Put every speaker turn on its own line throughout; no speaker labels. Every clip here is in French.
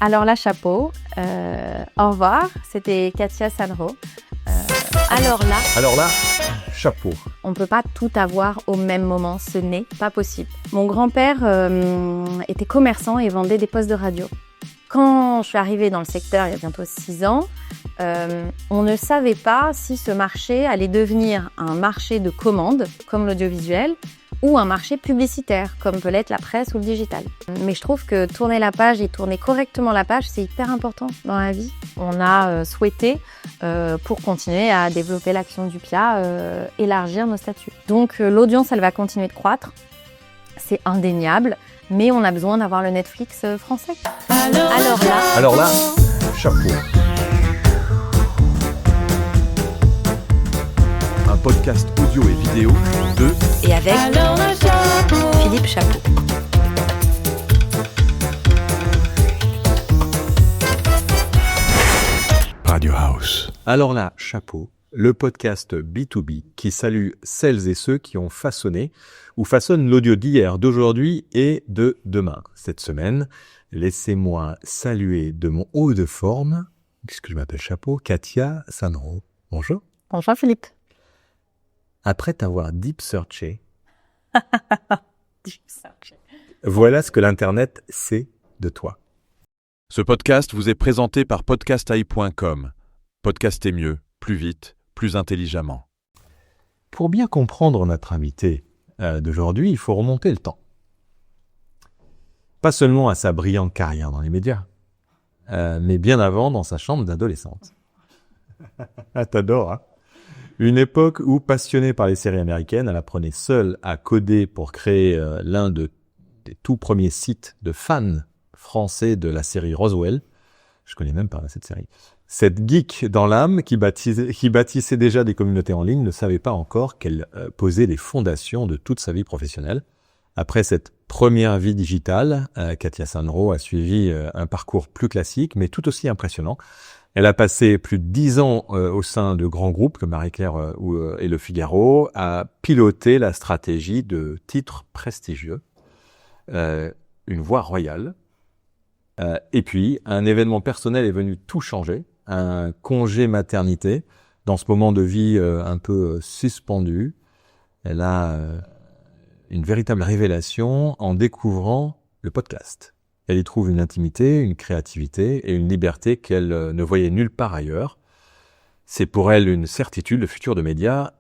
Alors là, chapeau. Au revoir. C'était Katia Sanro. Alors là,
chapeau.
On ne peut pas tout avoir au même moment. Ce n'est pas possible. Mon grand-père était commerçant et vendait des postes de radio. Quand je suis arrivée dans le secteur il y a bientôt 6 ans, on ne savait pas si ce marché allait devenir un marché de commande, comme l'audiovisuel, ou un marché publicitaire, comme peut l'être la presse ou le digital. Mais je trouve que tourner la page et tourner correctement la page, c'est hyper important dans la vie. On a souhaité, pour continuer à développer l'action du PIA, élargir nos statuts. Donc l'audience, elle va continuer de croître, c'est indéniable, mais on a besoin d'avoir le Netflix français.
Alors là, chapeau. Un podcast audio et vidéo de
et avec Philippe Chapeau.
Radio House. Alors là, chapeau, le podcast B2B qui salue celles et ceux qui ont façonné ou façonnent l'audio d'hier, d'aujourd'hui et de demain. Cette semaine, laissez-moi saluer de mon haut de forme, puisque je m'appelle Chapeau, Katia Sanro. Bonjour.
Bonjour Philippe.
Après t'avoir deep searché, voilà ce que l'Internet sait de toi.
Ce podcast vous est présenté par podcastai.com. Podcastez mieux, plus vite, plus intelligemment.
Pour bien comprendre notre invité d'aujourd'hui, il faut remonter le temps. Pas seulement à sa brillante carrière dans les médias, mais bien avant dans sa chambre d'adolescente. Ah, t'adores, hein? Une époque où, passionnée par les séries américaines, elle apprenait seule à coder pour créer l'un des tout premiers sites de fans français de la série Roswell. Je connais même pas cette série. Cette geek dans l'âme qui bâtissait déjà des communautés en ligne ne savait pas encore qu'elle posait les fondations de toute sa vie professionnelle. Après cette première vie digitale, Katia Sanro a suivi un parcours plus classique, mais tout aussi impressionnant. Elle a passé plus de 10 ans au sein de grands groupes comme Marie-Claire et Le Figaro, à piloter la stratégie de titres prestigieux, une voie royale. Et puis, un événement personnel est venu tout changer, un congé maternité. Dans ce moment de vie un peu suspendu, elle a une véritable révélation en découvrant le podcast. Elle y trouve une intimité, une créativité et une liberté qu'elle ne voyait nulle part ailleurs. C'est pour elle une certitude, le futur des médias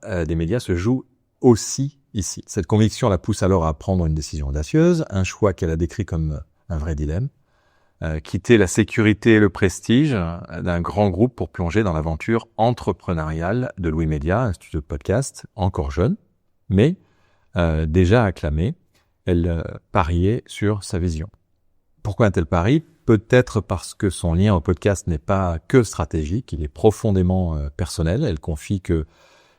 se joue aussi ici. Cette conviction la pousse alors à prendre une décision audacieuse, un choix qu'elle a décrit comme un vrai dilemme. Quitter la sécurité et le prestige d'un grand groupe pour plonger dans l'aventure entrepreneuriale de Louis Média, un studio de podcast encore jeune, mais déjà acclamé. Elle pariait sur sa vision. Pourquoi un tel pari ? Peut-être parce que son lien au podcast n'est pas que stratégique, il est profondément personnel. Elle confie que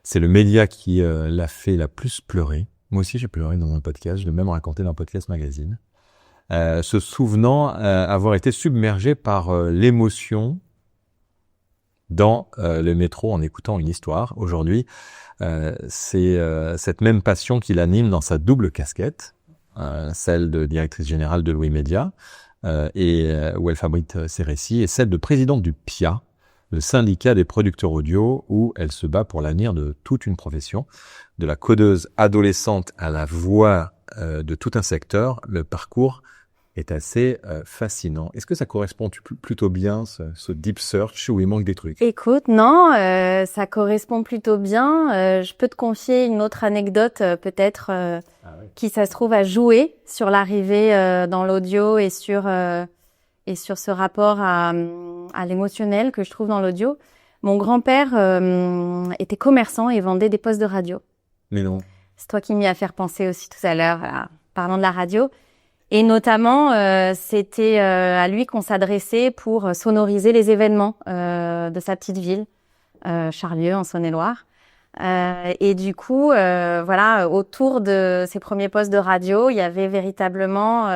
c'est le média qui l'a fait la plus pleurer. Moi aussi j'ai pleuré dans un podcast, je l'ai même raconté dans un podcast magazine. Se souvenant avoir été submergé par l'émotion dans le métro en écoutant une histoire. Aujourd'hui, c'est cette même passion qui l'anime dans sa double casquette, celle de directrice générale de Louis Média, et où elle fabrique ses récits, et celle de présidente du PIA, le syndicat des producteurs audio, où elle se bat pour l'avenir de toute une profession, de la codeuse adolescente à la voix de tout un secteur. Le parcours est assez fascinant. Est-ce que ça correspond plutôt bien, ce deep search, où il manque des trucs?
Écoute, non, ça correspond plutôt bien. Je peux te confier une autre anecdote, peut-être, qui, ça se trouve, a joué sur l'arrivée dans l'audio et sur ce rapport à l'émotionnel que je trouve dans l'audio. Mon grand-père était commerçant et vendait des postes de radio.
Mais non.
C'est toi qui m'y as fait penser aussi tout à l'heure, parlant de la radio. Et notamment, c'était à lui qu'on s'adressait pour sonoriser les événements de sa petite ville, Charlieu, en Saône-et-Loire. Et du coup, voilà, autour de ces premiers postes de radio, il y avait véritablement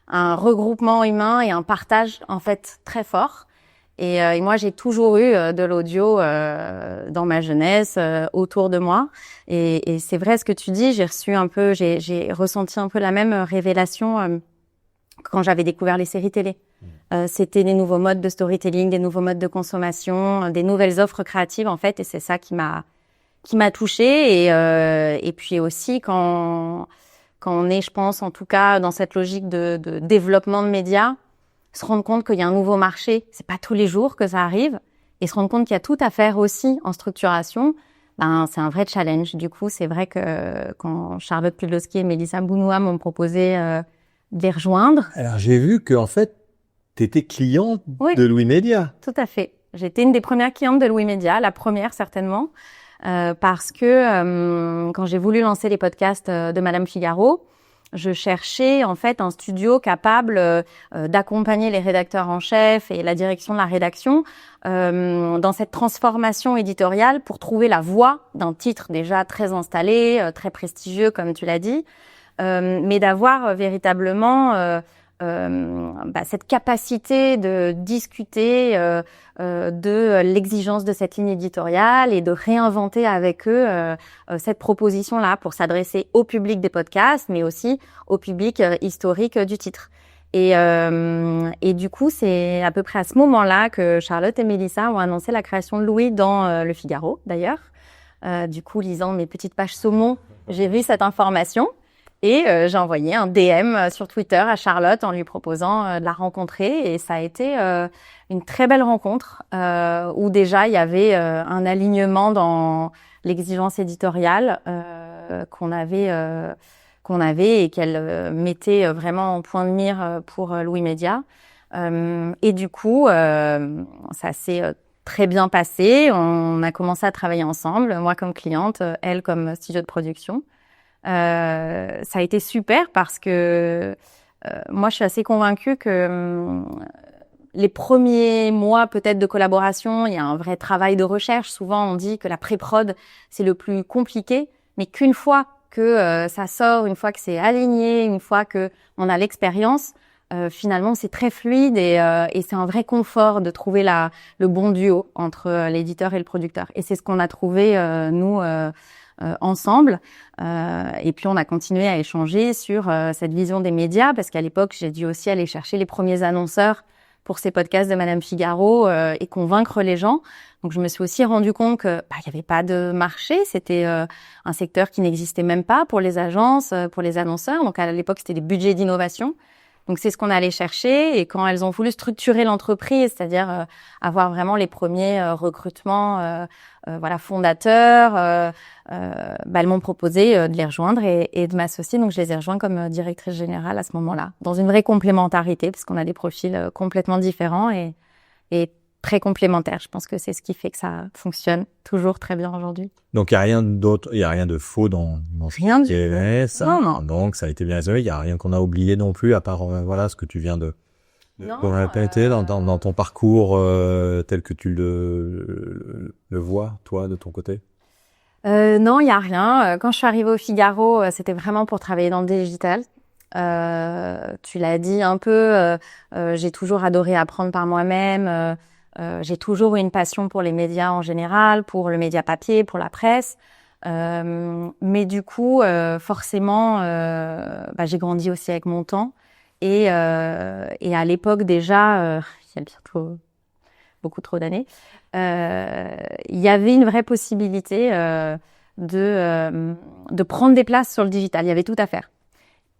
un regroupement humain et un partage, en fait, très fort. Et moi, j'ai toujours eu de l'audio dans ma jeunesse, autour de moi. Et c'est vrai ce que tu dis, j'ai ressenti un peu la même révélation quand j'avais découvert les séries télé. C'était des nouveaux modes de storytelling, des nouveaux modes de consommation, des nouvelles offres créatives en fait, et c'est ça qui m'a touchée. Et puis aussi quand on est, je pense, en tout cas dans cette logique de développement de médias, se rendre compte qu'il y a un nouveau marché, c'est pas tous les jours que ça arrive, et se rendre compte qu'il y a tout à faire aussi en structuration, c'est un vrai challenge. Du coup, c'est vrai que quand Charlotte Pudlowski et Mélissa Bounoua m'ont proposé de les rejoindre.
Alors, j'ai vu qu'en fait, tu étais cliente de Louis Média.
Tout à fait. J'étais une des premières clientes de Louis Média, la première certainement, parce que quand j'ai voulu lancer les podcasts de Madame Figaro, je cherchais en fait un studio capable d'accompagner les rédacteurs en chef et la direction de la rédaction dans cette transformation éditoriale pour trouver la voie d'un titre déjà très installé, très prestigieux comme tu l'as dit, mais d'avoir véritablement cette capacité de discuter de l'exigence de cette ligne éditoriale et de réinventer avec eux cette proposition-là pour s'adresser au public des podcasts, mais aussi au public historique du titre. Et du coup, c'est à peu près à ce moment-là que Charlotte et Mélissa ont annoncé la création de Louis dans Le Figaro, d'ailleurs. Du coup, lisant mes petites pages saumon, j'ai vu cette information. Et j'ai envoyé un DM sur Twitter à Charlotte en lui proposant de la rencontrer. Et ça a été une très belle rencontre où déjà il y avait un alignement dans l'exigence éditoriale qu'on avait et qu'elle mettait vraiment en point de mire pour Louis Média. Et du coup, ça s'est très bien passé. On a commencé à travailler ensemble, moi comme cliente, elle comme studio de production. Ça a été super parce que moi, je suis assez convaincue que les premiers mois peut-être de collaboration, il y a un vrai travail de recherche. Souvent, on dit que la pré-prod, c'est le plus compliqué, mais qu'une fois que ça sort, une fois que c'est aligné, une fois que on a l'expérience, finalement, c'est très fluide et c'est un vrai confort de trouver le bon duo entre l'éditeur et le producteur. Et c'est ce qu'on a trouvé, nous, ensemble. Et puis, on a continué à échanger sur cette vision des médias, parce qu'à l'époque, j'ai dû aussi aller chercher les premiers annonceurs pour ces podcasts de Madame Figaro et convaincre les gens. Donc, je me suis aussi rendu compte que il y avait pas de marché. C'était un secteur qui n'existait même pas pour les agences, pour les annonceurs. Donc, à l'époque, c'était des budgets d'innovation. Donc, c'est ce qu'on allait chercher. Et quand elles ont voulu structurer l'entreprise, c'est-à-dire avoir vraiment les premiers recrutements fondateurs, elles m'ont proposé de les rejoindre et de m'associer. Donc, je les ai rejoints comme directrice générale à ce moment-là, dans une vraie complémentarité, parce qu'on a des profils complètement différents et très complémentaires. Je pense que c'est ce qui fait que ça fonctionne toujours très bien aujourd'hui.
Donc, il n'y a rien d'autre, il n'y a rien de faux dans
rien
ce qui est ça.
Non.
Donc, ça a été bien résumé. Il n'y a rien qu'on a oublié non plus, à part ce que tu viens de répéter dans ton parcours tel que tu le vois, toi, de ton côté.
Non, il n'y a rien. Quand je suis arrivée au Figaro, c'était vraiment pour travailler dans le digital. Tu l'as dit un peu, j'ai toujours adoré apprendre par moi-même. J'ai toujours eu une passion pour les médias en général, pour le média papier, pour la presse. Mais du coup, forcément, j'ai grandi aussi avec mon temps. Et à l'époque déjà, il y a bientôt beaucoup trop d'années, il y avait une vraie possibilité de prendre des places sur le digital. Il y avait tout à faire.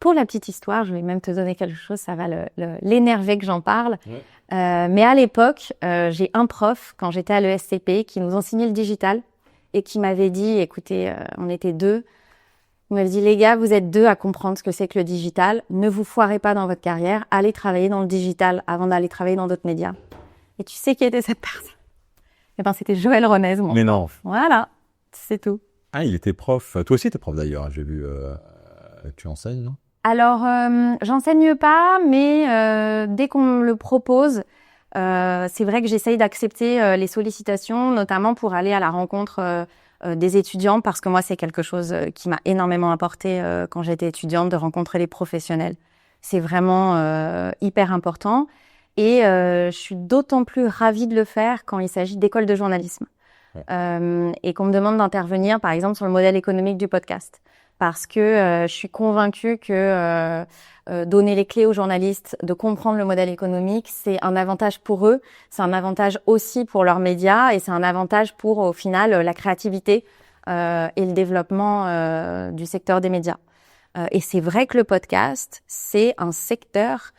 Pour la petite histoire, je vais même te donner quelque chose, ça va l'énerver que j'en parle. Ouais. Mais à l'époque, j'ai un prof, quand j'étais à l'ESCP, qui nous enseignait le digital et qui m'avait dit, écoutez, on était deux, il m'avait dit, les gars, vous êtes deux à comprendre ce que c'est que le digital, ne vous foirez pas dans votre carrière, allez travailler dans le digital avant d'aller travailler dans d'autres médias. Et tu sais qui était cette personne? C'était Joël Renez, mon
Mais non.
Voilà, c'est tout.
Ah, il était prof. Toi aussi, t'es prof d'ailleurs, j'ai vu. Tu enseignes, non?
Alors, j'enseigne pas, mais dès qu'on me le propose, c'est vrai que j'essaye d'accepter les sollicitations, notamment pour aller à la rencontre des étudiants, parce que moi, c'est quelque chose qui m'a énormément apporté quand j'étais étudiante, de rencontrer les professionnels. C'est vraiment hyper important. Et je suis d'autant plus ravie de le faire quand il s'agit d'écoles de journalisme. Ouais. Et qu'on me demande d'intervenir, par exemple, sur le modèle économique du podcast. parce que je suis convaincue que donner les clés aux journalistes de comprendre le modèle économique, c'est un avantage pour eux, c'est un avantage aussi pour leurs médias et c'est un avantage pour, au final, la créativité et le développement du secteur des médias. Et c'est vrai que le podcast, c'est un secteur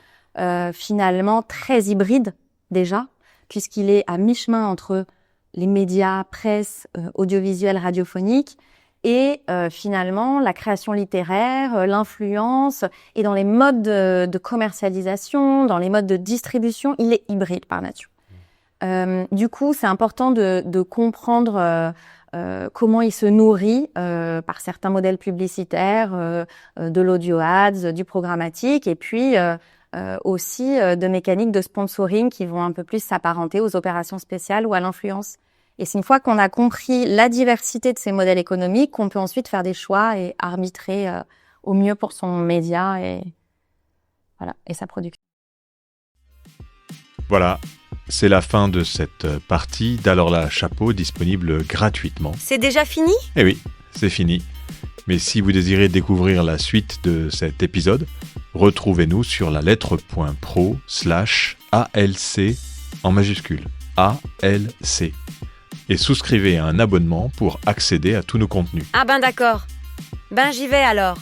finalement très hybride déjà, puisqu'il est à mi-chemin entre les médias, presse, audiovisuel, radiophonique, et finalement la création littéraire, l'influence, et dans les modes de commercialisation, dans les modes de distribution, il est hybride par nature. Du coup, c'est important de comprendre comment il se nourrit par certains modèles publicitaires, de l'audio ads, du programmatique, et puis aussi de mécaniques de sponsoring qui vont un peu plus s'apparenter aux opérations spéciales ou à l'influence. Et c'est une fois qu'on a compris la diversité de ces modèles économiques qu'on peut ensuite faire des choix et arbitrer au mieux pour son média et sa production.
Voilà, c'est la fin de cette partie d'Alors là, chapeau, disponible gratuitement.
C'est déjà fini ?
Eh oui, c'est fini. Mais si vous désirez découvrir la suite de cet épisode, retrouvez-nous sur la lettre.pro/ALC en majuscule, ALC. Et souscrivez à un abonnement pour accéder à tous nos contenus.
Ah ben d'accord. Ben j'y vais alors.